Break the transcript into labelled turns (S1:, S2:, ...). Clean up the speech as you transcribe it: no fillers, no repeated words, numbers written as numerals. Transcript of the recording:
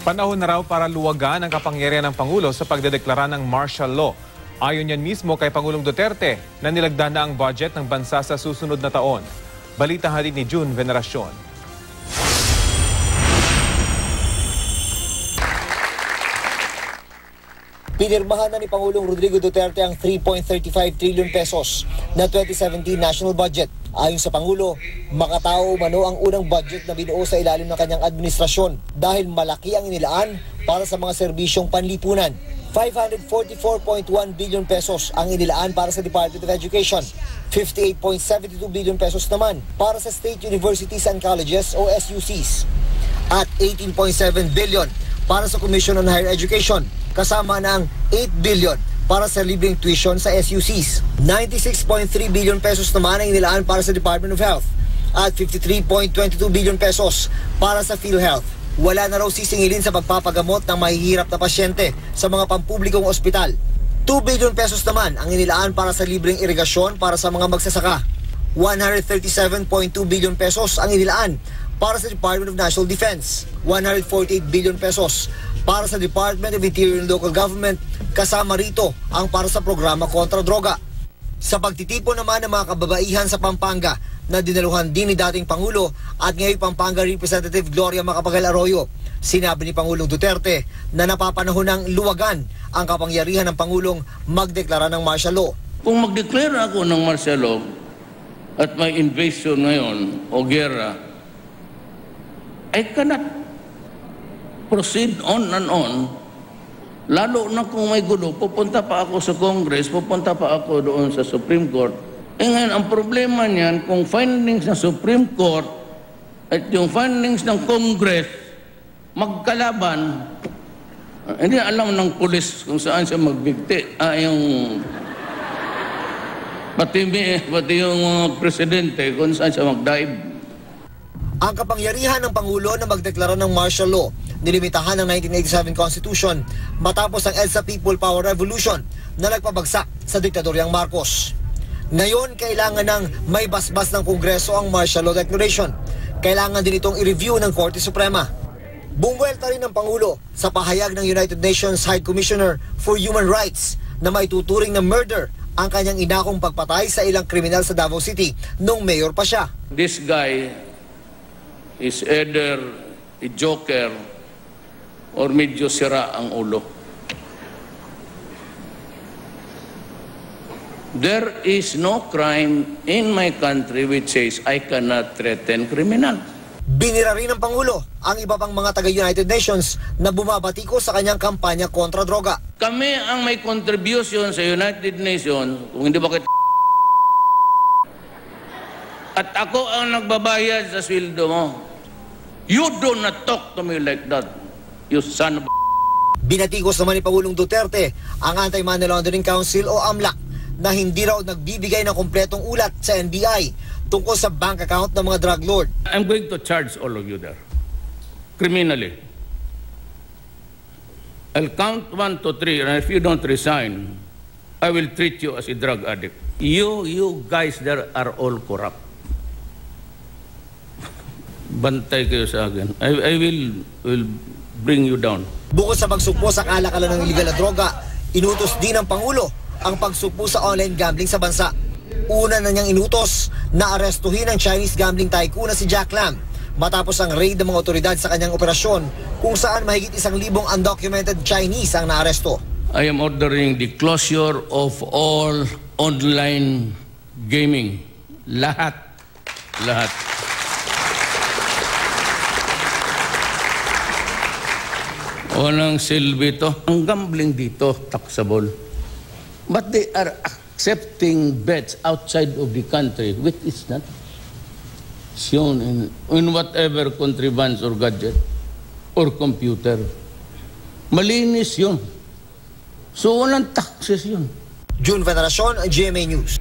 S1: Panahon na raw para luwagan ang kapangyarihan ng Pangulo sa pagdedeklara ng martial law. Ayon yan mismo kay Pangulong Duterte na nilagda na ang budget ng bansa sa susunod na taon. Balita hatid ni June Veneracion.
S2: Pinirmahan na ni Pangulong Rodrigo Duterte ang 3.35 trillion pesos na 2017 national budget. Ayon sa Pangulo, makatao umano ang unang budget na binuo sa ilalim ng kanyang administrasyon dahil malaki ang inilaan para sa mga serbisyong panlipunan. 544.1 billion pesos ang inilaan para sa Department of Education. 58.72 billion pesos naman para sa State Universities and Colleges o SUCs. At 18.7 billion para sa Commission on Higher Education, kasama ng 8 billion para sa libreng tuition sa SUCs. 96.3 billion pesos naman ang inilaan para sa Department of Health at 53.22 billion pesos para sa PhilHealth. Wala na raw sisingilin sa pagpapagamot ng mahihirap na pasyente sa mga pampublikong ospital. 2 billion pesos naman ang inilaan para sa libreng irigasyon para sa mga magsasaka. 137.2 billion pesos ang inilaan para sa Department of National Defense. 148 billion pesos para sa Department of Interior and Local Government, kasama rito ang para sa programa kontra droga. Sa pagtitipon naman ng mga kababaihan sa Pampanga na dinaluhan din ni dating Pangulo at ngayong Pampanga Representative Gloria Macapagal Arroyo, sinabi ni Pangulong Duterte na napapanahon ng luwagan ang kapangyarihan ng Pangulong magdeklara ng martial law.
S3: Kung magdeklara ako ng martial law at may invasion ngayon o gera, I cannot proceed on and on. Lalo na kung may gulo, pupunta pa ako sa Congress, pupunta pa ako doon sa Supreme Court. Eh ngayon, ang problema niyan, kung findings ng Supreme Court at yung findings ng Congress magkalaban, hindi alam ng pulis kung saan siya magbigti. Pati yung presidente kung saan siya magdive.
S2: Ang kapangyarihan ng Pangulo na magdeklara ng martial law, nilimitahan ng 1987 Constitution matapos ang EDSA People Power Revolution na nagpabagsak sa diktadoryang Marcos. Ngayon, kailangan ng may basbas ng Kongreso ang martial law declaration. Kailangan din itong i-review ng Korte Suprema. Bumuelta rin ng Pangulo sa pahayag ng United Nations High Commissioner for Human Rights na maituturing na murder ang kanyang inakong pagpatay sa ilang kriminal sa Davao City nung mayor pa siya.
S3: This guy is either a joker or medyo sira ang ulo. There is no crime in my country which says I cannot threaten criminal.
S2: Binira rin ng Pangulo ang iba pang mga taga-United Nations na bumabatiko sa kanyang kampanya kontra droga.
S3: Kami ang may contribution sa United Nations, kung hindi bakit at ako ang nagbabayad sa sweldo mo. You do not talk to me like that, you son of a...
S2: Binatikos naman ni Pangulong Duterte ang Anti-Money Laundering Council o AMLAC na hindi raw nagbibigay ng kompletong ulat sa NBI tungkol sa bank account ng mga drug lord.
S3: I'm going to charge all of you there, criminally. I'll count 1 to 3, and if you don't resign, I will treat you as a drug addict. You guys there are all corrupt. Bantay kayo sa akin. I will bring you down.
S2: Bukod sa pagsugpo sa kalakalan ng illegal na droga, inutos din ng Pangulo ang pagsugpo sa online gambling sa bansa. Una na niyang inutos na arestuhin ang Chinese gambling tycoon na si Jack Lam matapos ang raid ng mga otoridad sa kanyang operasyon kung saan mahigit 1,000 undocumented Chinese ang naaresto.
S3: I am ordering the closure of all online gaming. Lahat. Walang silbi to. Ang gambling dito, taxable. But they are accepting bets outside of the country, which is not shown in whatever contrivance or gadget or computer. Malinis yun. So walang taxes yun.
S2: June Veneracion, GMA News.